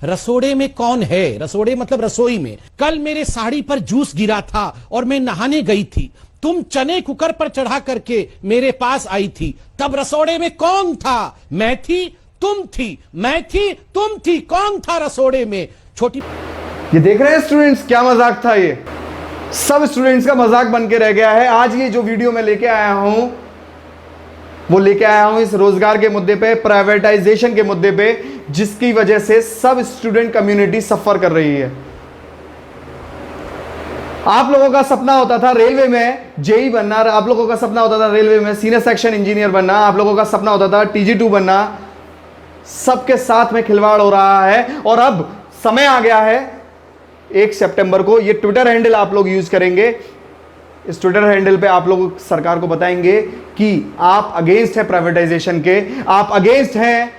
रसोड़े में कौन है? रसोड़े मतलब रसोई में। कल मेरे साड़ी पर जूस गिरा था और मैं नहाने गई थी। तुम चने कुकर पर चढ़ा करके मेरे पास आई थी, तब रसोड़े में कौन था? मैं थी, तुम थी, मैं थी, तुम थी, कौन था रसोड़े में? छोटी ये देख रहे हैं स्टूडेंट्स, क्या मजाक था ये? सब स्टूडेंट्स का मजाक बन के रह गया है। आज ये जो वीडियो मैं लेके आया हूं वो लेके आया हूं इस रोजगार के मुद्दे पे, प्राइवेटाइजेशन के मुद्दे पे, जिसकी वजह से सब स्टूडेंट कम्युनिटी सफर कर रही है। आप लोगों का सपना होता था रेलवे में जेई बनना, आप लोगों का सपना होता था रेलवे में सीनियर सेक्शन इंजीनियर बनना, आप लोगों का सपना होता था TG2 बनना। सबके साथ में खिलवाड़ हो रहा है और अब समय आ गया है 1 सितंबर को। ये ट्विटर हैंडल आप लोग यूज करेंगे, इस ट्विटर हैंडल पे आप लोग सरकार को बताएंगे कि आप अगेंस्ट है प्राइवेटाइजेशन के, आप अगेंस्ट हैं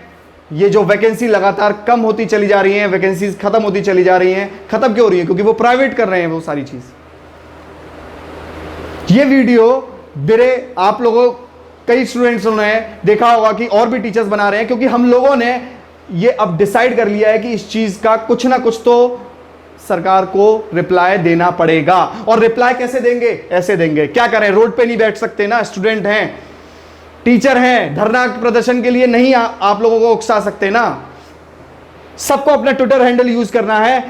ये जो वैकेंसी लगातार कम होती चली जा रही हैं, वैकेंसीज खत्म होती चली जा रही हैं। खत्म क्यों हो रही है? क्योंकि वो प्राइवेट कर रहे हैं वो सारी चीज। ये वीडियो मेरे आप लोगों कई स्टूडेंट्स ने देखा होगा कि और भी टीचर्स बना रहे हैं, क्योंकि हम लोगों ने ये अब डिसाइड कर लिया है कि इस चीज का कुछ ना कुछ तो सरकार को रिप्लाई देना पड़ेगा। और रिप्लाई कैसे देंगे? ऐसे देंगे। क्या करें? रोड पे नहीं बैठ सकते ना, स्टूडेंट हैं, टीचर हैं, धरना प्रदर्शन के लिए नहीं आप लोगों को उकसा सकते ना। सबको अपना ट्विटर हैंडल यूज करना है,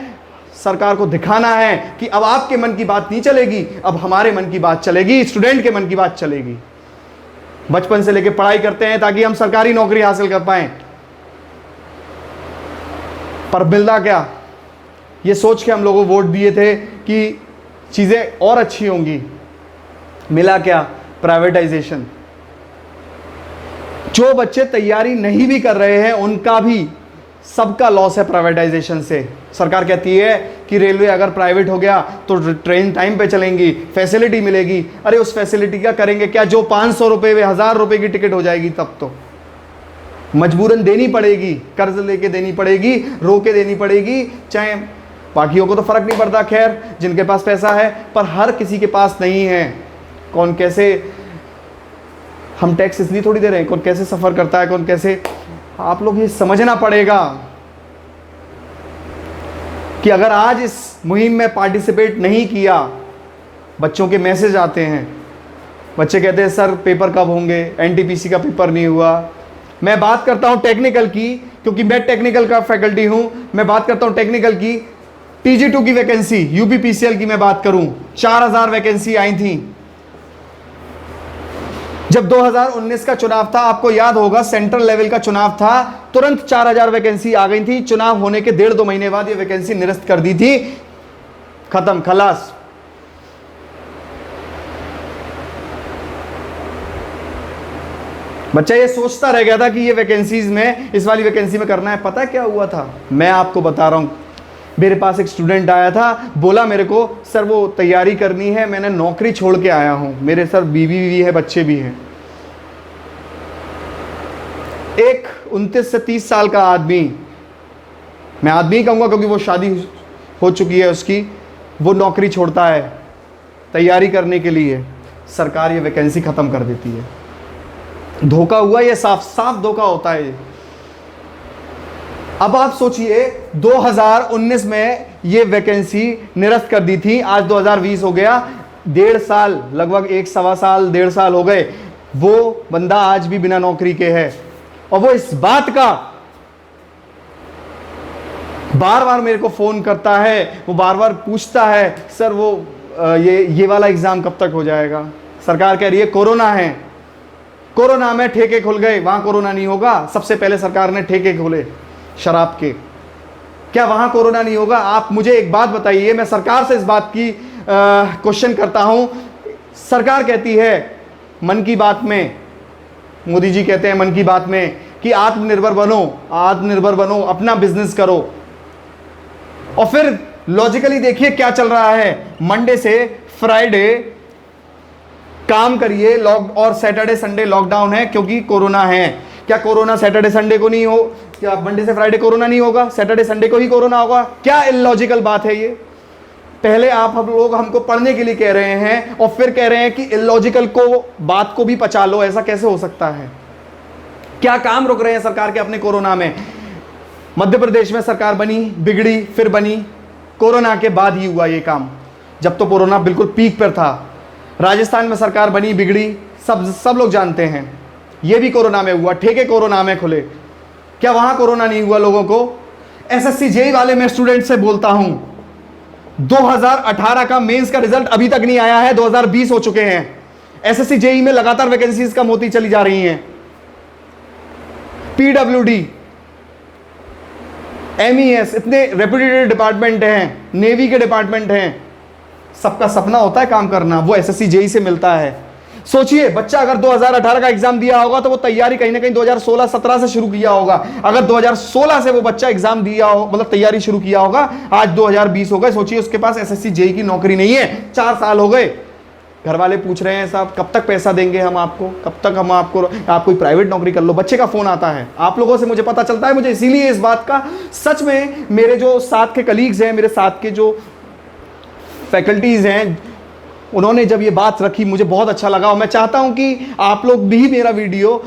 सरकार को दिखाना है कि अब आपके मन की बात नहीं चलेगी, अब हमारे मन की बात चलेगी, स्टूडेंट के मन की बात चलेगी। बचपन से लेकर पढ़ाई करते हैं ताकि हम सरकारी नौकरी हासिल कर पाए, पर मिलता क्या? ये सोच के हम लोगों को वोट दिए थे कि चीजें और अच्छी होंगी, मिला क्या? प्राइवेटाइजेशन। जो बच्चे तैयारी नहीं भी कर रहे हैं उनका भी सबका लॉस है प्राइवेटाइजेशन से। सरकार कहती है कि रेलवे अगर प्राइवेट हो गया तो ट्रेन टाइम पे चलेंगी, फैसिलिटी मिलेगी। अरे उस फैसिलिटी का करेंगे क्या? जो 500 रुपए 1000 रुपए की टिकट हो जाएगी तब तो मजबूरन देनी पड़ेगी, कर्ज लेके देनी पड़ेगी, रो के देनी पड़ेगी। चाहे बाकियों को तो फर्क नहीं पड़ता, खैर जिनके पास पैसा है, पर हर किसी के पास नहीं है। कौन कैसे, हम टैक्स इसलिए थोड़ी दे रहे हैं, कौन कैसे सफर करता है, कौन कैसे, आप लोग ये समझना पड़ेगा कि अगर आज इस मुहिम में पार्टिसिपेट नहीं किया, बच्चों के मैसेज आते हैं, बच्चे कहते हैं सर पेपर कब होंगे, NTPC का पेपर नहीं हुआ। मैं बात करता हूं टेक्निकल की, क्योंकि मैं टेक्निकल का फैकल्टी हूं, मैं बात करता हूं टेक्निकल की। TG2 की वैकेंसी, UPPCL की मैं बात करूं, 4000 वैकेंसी आई थी जब 2019 का चुनाव था। आपको याद होगा सेंट्रल लेवल का चुनाव था, तुरंत 4000 वैकेंसी आ गई थी। चुनाव होने के 1.5-2 महीने बाद ये वैकेंसी निरस्त कर दी थी, खत्म, खलास। बच्चा ये सोचता रह गया था कि ये वैकेंसीज में, इस वाली वैकेंसी में करना है। पता क्या हुआ था? मैं आपको बता रहा हूं। मेरे पास एक स्टूडेंट आया था, बोला मेरे को सर वो तैयारी करनी है, मैंने नौकरी छोड़ के आया हूं, मेरे सर बीवी भी है, बच्चे भी हैं। एक 29 से 30 साल का आदमी, मैं आदमी कहूंगा क्योंकि वो शादी हो चुकी है उसकी, वो नौकरी छोड़ता है तैयारी करने के लिए, सरकार ये वैकेंसी खत्म कर देती है। धोखा हुआ, ये साफ साफ धोखा होता है। अब आप सोचिए 2019 में ये वैकेंसी निरस्त कर दी थी, आज 2020 हो गया, 1.5 साल, लगभग 1-1.25 साल, 1.5 साल हो गए, वो बंदा आज भी बिना नौकरी के है। और वो इस बात का बार बार मेरे को फोन करता है, वो बार बार पूछता है सर वो ये वाला एग्जाम कब तक हो जाएगा? सरकार कह रही है कोरोना है, कोरोना में ठेके खुल गए, वहां कोरोना नहीं होगा। सबसे पहले सरकार ने ठेके खोले शराब के, क्या वहां कोरोना नहीं होगा? आप मुझे एक बात बताइए, मैं सरकार से इस बात की क्वेश्चन करता हूं। सरकार कहती है मन की बात में, मोदी जी कहते हैं मन की बात में कि आत्मनिर्भर बनो, आत्मनिर्भर बनो, अपना बिजनेस करो। और फिर लॉजिकली देखिए क्या चल रहा है, मंडे से फ्राइडे काम करिए, और सैटरडे संडे लॉकडाउन है क्योंकि कोरोना है। क्या कोरोना सैटरडे संडे को नहीं हो? क्या मंडे से फ्राइडे कोरोना नहीं होगा, सैटरडे संडे को ही कोरोना होगा? क्या इलॉजिकल बात है ये? पहले आप हम लोग हमको पढ़ने के लिए कह रहे हैं और फिर कह रहे हैं कि इलॉजिकल को बात को भी पचा लो, ऐसा कैसे हो सकता है? क्या काम रुक रहे हैं सरकार के अपने कोरोना में? मध्य प्रदेश में सरकार बनी, बिगड़ी, फिर बनी। कोरोना के बाद ही हुआ ये काम, जब तो कोरोना बिल्कुल पीक पर था। राजस्थान में सरकार बनी, बिगड़ी, सब लोग जानते हैं। ये भी कोरोना में हुआ, ठेके कोरोना में खुले। क्या वहां कोरोना नहीं हुआ लोगों को? एसएससी जेई वाले मैं स्टूडेंट से बोलता हूं, 2018 का मेंस का रिजल्ट अभी तक नहीं आया है, 2020 हो चुके हैं। एसएससी जेई में लगातार वैकेंसीज कम होती चली जा रही हैं। पीडब्ल्यूडी, एमईएस, इतने रेप्यूटेड डिपार्टमेंट हैं, नेवी के डिपार्टमेंट हैं। सबका सपना होता है काम करना, वो एसएससी जेई से मिलता है। सोचिए, बच्चा अगर 2018 का एग्जाम दिया होगा तो वो तैयारी कहीं ना कहीं 2016-17 से शुरू किया होगा। अगर 2016 से वो बच्चा एग्जाम दिया हो, मतलब तैयारी शुरू किया होगा, आज 2020 हो गए, सोचिए उसके पास एसएससी जेई की नौकरी नहीं है। 4 साल हो गए। घर वाले पूछ रहे हैं, साहब कब तक पैसा देंगे हम आपको, कब तक हम आपको, आप कोई प्राइवेट नौकरी कर लो। बच्चे का फोन आता है, आप लोगों से मुझे पता चलता है। मुझे इसीलिए इस बात का, सच में मेरे जो साथ के कलीग्स हैं, मेरे साथ के जो फैकल्टीज हैं, उन्होंने जब ये बात रखी मुझे बहुत अच्छा लगा। और मैं चाहता हूं कि आप लोग भी मेरा वीडियो,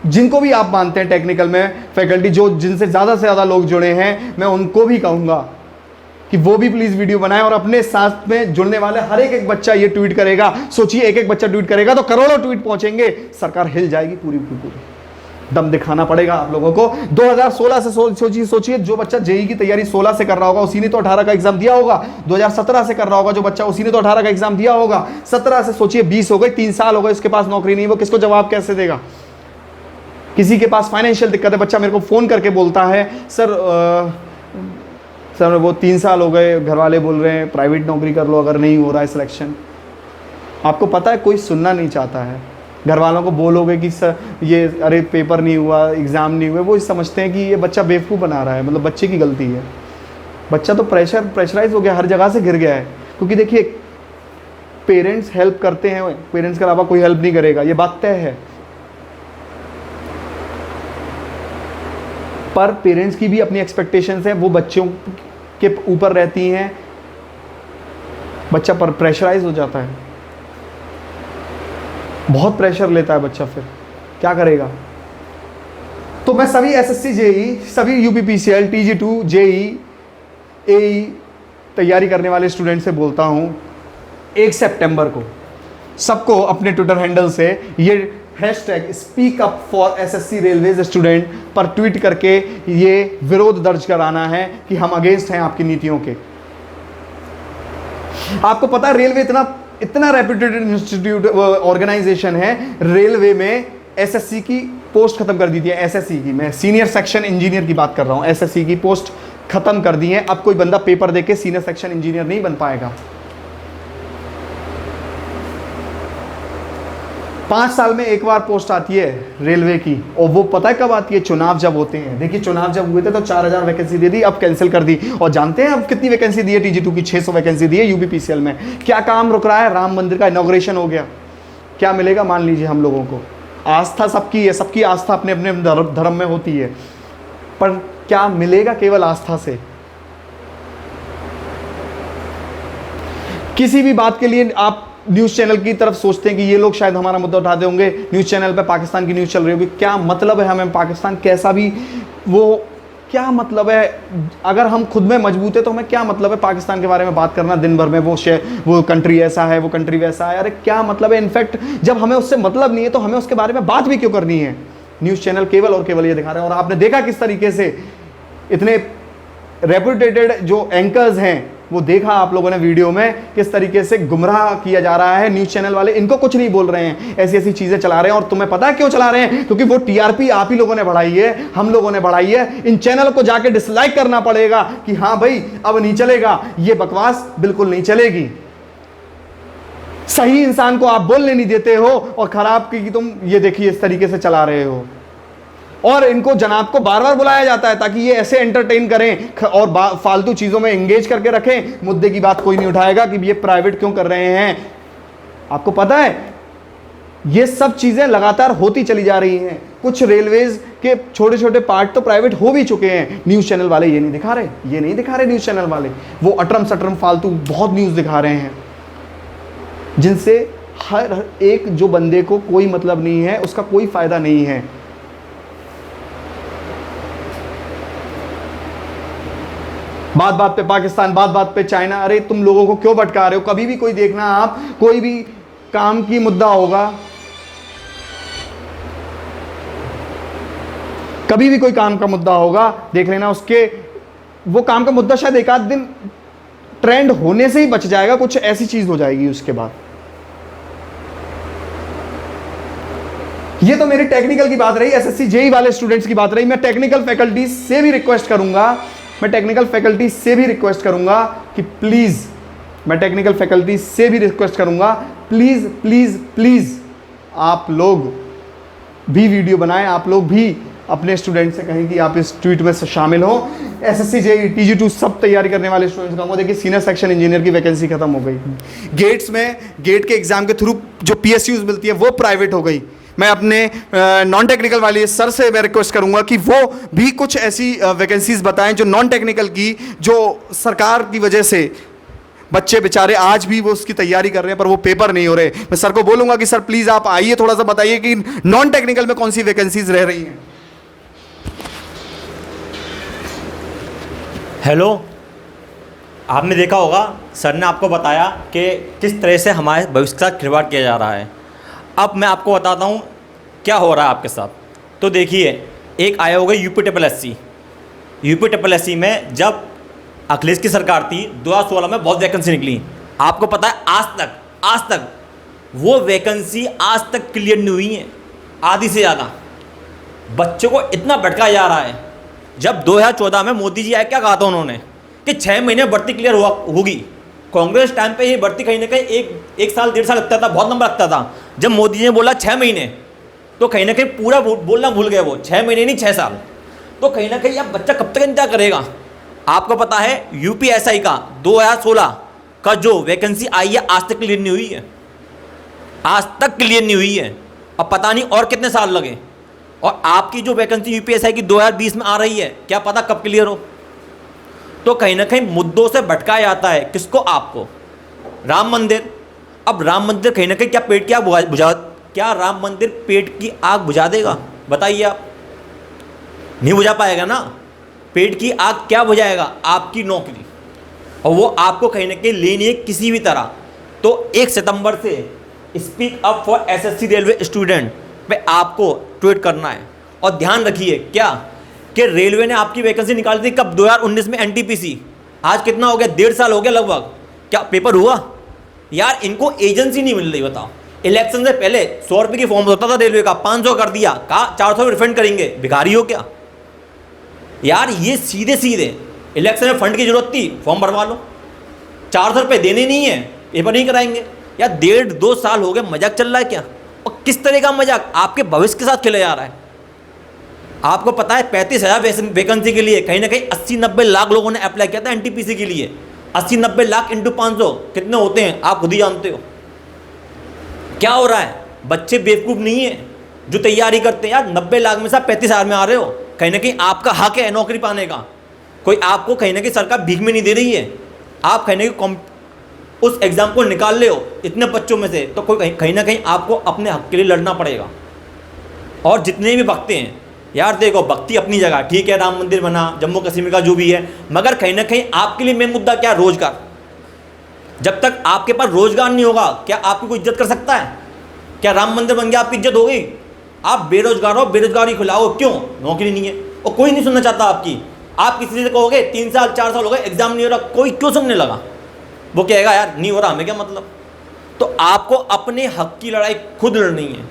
जिनको भी आप मानते हैं टेक्निकल में फैकल्टी, जो जिनसे ज़्यादा से ज़्यादा लोग जुड़े हैं, मैं उनको भी कहूँगा कि वो भी प्लीज़ वीडियो बनाएं। और अपने साथ में जुड़ने वाले हर एक बच्चा ये ट्वीट करेगा। सोचिए, एक बच्चा ट्वीट करेगा तो करोड़ों ट्वीट पहुंचेंगे, सरकार हिल जाएगी पूरी की पूरी। दम दिखाना पड़ेगा आप लोगों को। 2016 से सोचिए, जो बच्चा जेई की तैयारी 16 से कर रहा होगा, उसी ने तो 18 का एग्जाम दिया होगा। 2017 से कर रहा होगा जो बच्चा, उसी ने तो 18 का एग्जाम दिया होगा। 17 से सोचिए 20 हो गए, 3 साल हो गए, उसके पास नौकरी नहीं, वो किसको जवाब कैसे देगा? किसी के पास फाइनेंशियल दिक्कत है, बच्चा मेरे को फोन करके बोलता है, सर वो 3 साल हो गए, घर वाले बोल रहे हैं प्राइवेट नौकरी कर लो अगर नहीं हो रहा है सिलेक्शन। आपको पता है कोई सुनना नहीं चाहता है। घर वालों को बोलोगे कि सर ये, अरे पेपर नहीं हुआ, एग्ज़ाम नहीं हुए, वो समझते हैं कि ये बच्चा बेवकूफ़ बना रहा है, मतलब बच्चे की गलती है। बच्चा तो प्रेशराइज हो गया, हर जगह से गिर गया है। क्योंकि देखिए, पेरेंट्स हेल्प करते हैं, पेरेंट्स के अलावा कोई हेल्प नहीं करेगा, ये बात तय है। पर पेरेंट्स की भी अपनी एक्सपेक्टेशंस हैं, वो बच्चों के ऊपर रहती हैं। बच्चा पर प्रेशराइज हो जाता है, बहुत प्रेशर लेता है बच्चा, फिर क्या करेगा? तो मैं सभी एसएससी जेई, सभी यूपीपीसीएल, टीजी2, जेई, एई तैयारी करने वाले स्टूडेंट से बोलता हूं, 1 सितंबर को सबको अपने ट्विटर हैंडल से ये hashtag speak up for SSC railways student पर ट्वीट करके ये विरोध दर्ज कराना है कि हम अगेंस्ट हैं आपकी नीतियों के। आपको पता है, रेलवे इतना रेप्यूटेड इंस्टीट्यूट ऑर्गेनाइजेशन है, रेलवे में एसएससी की पोस्ट खत्म कर दी थी। एसएससी की, मैं सीनियर सेक्शन इंजीनियर की बात कर रहा हूं, एसएससी की पोस्ट खत्म कर दी है। अब कोई बंदा पेपर देके सीनियर सेक्शन इंजीनियर नहीं बन पाएगा। 5 साल में एक बार पोस्ट आती है रेलवे की, और वो पता है कब आती है? चुनाव जब होते हैं। देखिए, चुनाव जब हुए थे तो 4000 वैकेंसी दे दी, अब कैंसिल कर दी। और जानते हैं अब कितनी वैकेंसी दी है? टीजी2 की 600 वैकेंसी दी है यूपीपीसीएल में। क्या काम रुक रहा है? राम मंदिर का इनॉग्रेशन हो गया। क्या मिलेगा? मान लीजिए हम लोगों को आस्था सबकी है, सबकी आस्था अपने अपने धर्म में होती है, पर क्या मिलेगा केवल आस्था से? किसी भी बात के लिए आप न्यूज़ चैनल की तरफ सोचते हैं कि ये लोग शायद हमारा मुद्दा उठाते होंगे, न्यूज़ चैनल पे पाकिस्तान की न्यूज़ चल रही होगी। क्या मतलब है हमें पाकिस्तान कैसा भी, वो क्या मतलब है? अगर हम खुद में मजबूत है तो हमें क्या मतलब है पाकिस्तान के बारे में बात करना दिन भर में? वो कंट्री ऐसा है, वो कंट्री वैसा है, अरे क्या मतलब है? इनफैक्ट जब हमें उससे मतलब नहीं है तो हमें उसके बारे में बात भी क्यों करनी है? न्यूज़ चैनल केवल और केवल ये दिखा रहे हैं। और आपने देखा किस तरीके से इतने रेप्यूटेटेड जो एंकर्स हैं, वो देखा आप लोगों ने वीडियो में, किस तरीके से गुमराह किया जा रहा है। न्यूज़ चैनल वाले इनको कुछ नहीं बोल रहे हैं, ऐसी ऐसी चीज़ें चला रहे हैं। और तुम्हें पता है क्यों चला रहे हैं? क्योंकि वो टीआरपी आप ही लोगों ने बढ़ाई है, हम लोगों ने बढ़ाई है। इन चैनल को जाके डिसलाइक करना पड़ेगा कि हाँ भाई अब नहीं चलेगा, ये बकवास बिल्कुल नहीं चलेगी। सही इंसान को आप बोलने नहीं देते हो और खराब की तुम ये देखिए इस तरीके से चला रहे हो। और इनको जनाब को बार बार बुलाया जाता है ताकि ये ऐसे एंटरटेन करें और फालतू चीज़ों में एंगेज करके रखें। मुद्दे की बात कोई नहीं उठाएगा कि ये प्राइवेट क्यों कर रहे हैं। आपको पता है ये सब चीज़ें लगातार होती चली जा रही हैं। कुछ रेलवेज के छोटे छोटे पार्ट तो प्राइवेट हो भी चुके हैं। न्यूज़ चैनल वाले ये नहीं दिखा रहे, ये नहीं दिखा रहे। न्यूज़ चैनल वाले वो अटरम सटरम फालतू बहुत न्यूज़ दिखा रहे हैं, जिनसे हर एक जो बंदे को कोई मतलब नहीं है, उसका कोई फ़ायदा नहीं है। बात बात पे पाकिस्तान, बात बात पे चाइना। अरे तुम लोगों को क्यों भटका रहे हो? कभी भी कोई देखना, आप कोई भी काम की मुद्दा होगा, कभी भी कोई काम का मुद्दा होगा, देख लेना उसके, वो काम का मुद्दा शायद एक आध दिन ट्रेंड होने से ही बच जाएगा, कुछ ऐसी चीज हो जाएगी उसके बाद। ये तो मेरी टेक्निकल की बात रही, एसएससी जेई वाले स्टूडेंट्स की बात रही। मैं टेक्निकल फैकल्टी से भी रिक्वेस्ट करूंगा, मैं टेक्निकल फैकल्टी से भी रिक्वेस्ट करूंगा कि प्लीज, मैं टेक्निकल फैकल्टी से भी रिक्वेस्ट करूंगा, प्लीज प्लीज प्लीज आप लोग भी वीडियो बनाएं, आप लोग भी अपने स्टूडेंट से कहें कि आप इस ट्वीट में शामिल हो। एसएससी जेई टीजी2 सब तैयारी करने वाले स्टूडेंट्स का, देखिए सीनियर सेक्शन इंजीनियर की वैकेंसी खत्म हो गई। गेट्स में गेट के एग्जाम के थ्रू जो पीएसयूज मिलती है वो प्राइवेट हो गई। मैं अपने नॉन टेक्निकल वाले सर से मैं रिक्वेस्ट करूंगा कि वो भी कुछ ऐसी वैकेंसीज बताएं जो नॉन टेक्निकल की, जो सरकार की वजह से बच्चे बेचारे आज भी वो उसकी तैयारी कर रहे हैं पर वो पेपर नहीं हो रहे। मैं सर को बोलूंगा कि सर प्लीज आप आइए, थोड़ा सा बताइए कि नॉन टेक्निकल में कौन सी वैकेंसीज रह रही हैं। हेलो, आपने देखा होगा सर ने आपको बताया कि किस तरह से हमारे भविष्य के साथ खिलवाड़ किया जा रहा है। अब मैं आपको बताता हूँ क्या हो रहा है आपके साथ। तो देखिए, एक आया होगा यूपी में जब अखिलेश की सरकार थी 2016 में बहुत वैकेंसी निकली। आपको पता है आज तक वो वैकेंसी आज तक क्लियर नहीं हुई है, आधी से ज़्यादा। बच्चों को इतना भटकाया जा रहा है। जब 2014 में मोदी जी आए, क्या कहा था उन्होंने कि 6 महीने बोलती क्लियर होगी। कांग्रेस टाइम पे ये भर्ती कहीं ना कहीं एक साल 1.5 साल लगता था, बहुत नंबर लगता था। जब मोदी जी ने बोला 6 महीने, तो कहीं ना कहीं पूरा बोलना भूल गए वो, 6 महीने नहीं 6 साल। तो कहीं ना कहीं अब बच्चा कब तक इंतजार करेगा। आपको पता है यूपीएसआई का 2016 का जो वैकेंसी आई है आज तक क्लियर नहीं हुई है, आज तक क्लियर नहीं हुई है। अब पता नहीं और कितने साल लगे। और आपकी जो वैकेंसी यूपीएसआई की 2020 में आ रही है, क्या पता कब क्लियर हो। तो कहीं ना कहीं मुद्दों से भटकाया जाता है। किसको? आपको। राम मंदिर, अब राम मंदिर कहीं ना कहीं क्या पेट की आग बुझा, क्या राम मंदिर पेट की आग बुझा देगा? बताइए आप। नहीं बुझा पाएगा ना। पेट की आग क्या बुझाएगा? आपकी नौकरी, और वो आपको कहीं ना कहीं लेनी है किसी भी तरह। तो 1 सितंबर से speak up for SSC railway student पे आपको ट्वीट करना है। और ध्यान रखिए क्या कि रेलवे ने आपकी वैकेंसी निकाली थी कब? 2019 में एनटीपीसी। आज कितना हो गया? 1.5 साल हो गया लगभग। क्या पेपर हुआ? यार इनको एजेंसी नहीं मिल रही। बताओ, इलेक्शन से पहले 100 रुपये की फॉर्म होता था रेलवे का, 500 कर दिया, कहा 400 में रिफंड करेंगे। भिखारी हो क्या यार? ये सीधे इलेक्शन में फंड की जरूरत थी, फॉर्म भरवा लो। 400 रुपये देने नहीं है, पेपर नहीं कराएंगे। यार 1.5-2 साल हो गए, मजाक चल रहा है क्या? और किस तरह का मजाक? आपके भविष्य के साथ खेला जा रहा है। आपको पता है 35,000 वैकेंसी के लिए कहीं ना कहीं 80-90 लाख लोगों ने अप्लाई किया था एनटीपीसी के लिए। 80-90 लाख इंटू 500 कितने होते हैं आप खुद ही जानते हो। क्या हो रहा है? बच्चे बेवकूफ़ नहीं है जो तैयारी करते हैं। यार 90 लाख में से 35,000 में आ रहे हो, कहीं ना कहीं आपका हक है नौकरी पाने का। कोई आपको कहीं ना कहीं सरकार भीख में नहीं दे रही है। आप कहीं ना कहीं उस एग्ज़ाम को निकाल ले हो इतने बच्चों में से, तो कोई कहीं ना कहीं आपको अपने हक के लिए लड़ना पड़ेगा। और जितने भी भक्ति हैं यार, देखो भक्ति अपनी जगह ठीक है, राम मंदिर बना, जम्मू कश्मीर का जो भी है, मगर कहीं ना कहीं आपके लिए मेन मुद्दा क्या? रोजगार। जब तक आपके पास रोजगार नहीं होगा, क्या आपकी कोई इज्जत कर सकता है? क्या राम मंदिर बन गया आपकी इज्जत हो गई? आप बेरोजगार हो, बेरोजगारी खिलाओ, क्यों? नौकरी नहीं है और कोई नहीं सुनना चाहता आपकी। आप किसी से कहोगे 3 साल 4 साल हो गए एग्जाम नहीं हो रहा, कोई क्यों सुनने लगा? वो कहेगा यार नहीं हो रहा, हमें क्या मतलब। तो आपको अपने हक की लड़ाई खुद लड़नी है,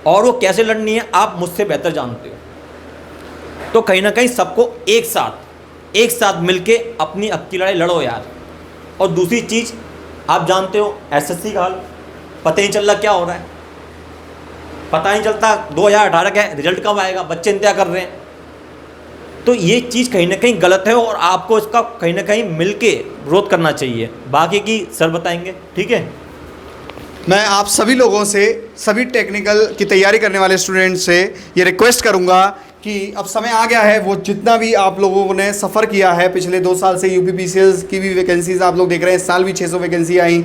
और वो कैसे लड़नी है आप मुझसे बेहतर जानते हो। तो कहीं ना कहीं सबको एक साथ मिलके अपनी हक की लड़ाई लड़ो यार। और दूसरी चीज़, आप जानते हो एसएससी का हाल, पता ही नहीं चल रहा क्या हो रहा है, पता नहीं चलता 2018 का रिजल्ट कब आएगा, बच्चे इंतजार कर रहे हैं। तो ये चीज़ कहीं ना कहीं गलत है और आपको इसका कहीं ना कहीं मिलके विरोध करना चाहिए। बाकी की सर बताएंगे, ठीक है। मैं आप सभी लोगों से, सभी टेक्निकल की तैयारी करने वाले स्टूडेंट से ये रिक्वेस्ट करूंगा कि अब समय आ गया है, वो जितना भी आप लोगों ने सफ़र किया है पिछले 2 साल से, यूपीपीसीएस की भी वैकेंसीज आप लोग देख रहे हैं, इस साल भी 600 वैकेंसी आई।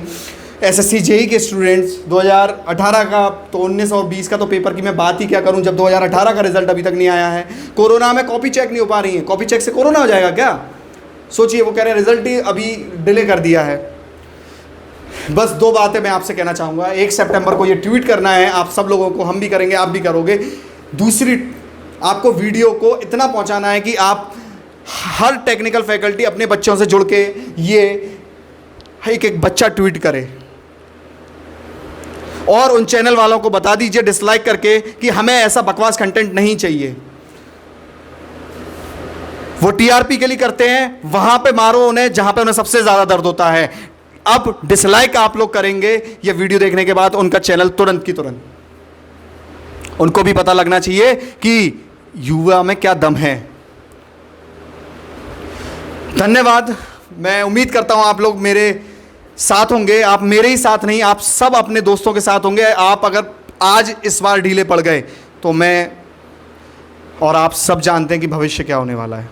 एसएससी जेई के स्टूडेंट्स 2018 का, तो 19 और 20 का तो पेपर की मैं बात ही क्या करूं, जब 2018 का रिजल्ट अभी तक नहीं आया है। कोरोना में कॉपी चेक नहीं हो पा रही है, कॉपी चेक से कोरोना हो जाएगा क्या? सोचिए, वो कह रहे हैं रिजल्ट ही अभी डिले कर दिया है। बस 2 बातें मैं आपसे कहना चाहूँगा। 1 सितंबर को ये ट्वीट करना है आप सब लोगों को, हम भी करेंगे, आप भी करोगे। दूसरी, आपको वीडियो को इतना पहुँचाना है कि आप हर टेक्निकल फैकल्टी अपने बच्चों से जुड़ के ये एक बच्चा ट्वीट करे, और उन चैनल वालों को बता दीजिए डिसलाइक करके कि हमें ऐसा बकवास कंटेंट नहीं चाहिए। वो टीआरपी के लिए करते हैं, वहां पे मारो उन्हें जहां पे उन्हें सबसे ज्यादा दर्द होता है। अब डिसलाइक आप लोग करेंगे ये वीडियो देखने के बाद, उनका चैनल तुरंत की तुरंत, उनको भी पता लगना चाहिए कि युवा में क्या दम है। धन्यवाद। मैं उम्मीद करता हूं आप लोग मेरे साथ होंगे। आप मेरे ही साथ नहीं, आप सब अपने दोस्तों के साथ होंगे। आप अगर आज इस बार ढीले पड़ गए तो मैं और आप सब जानते हैं कि भविष्य क्या होने वाला है।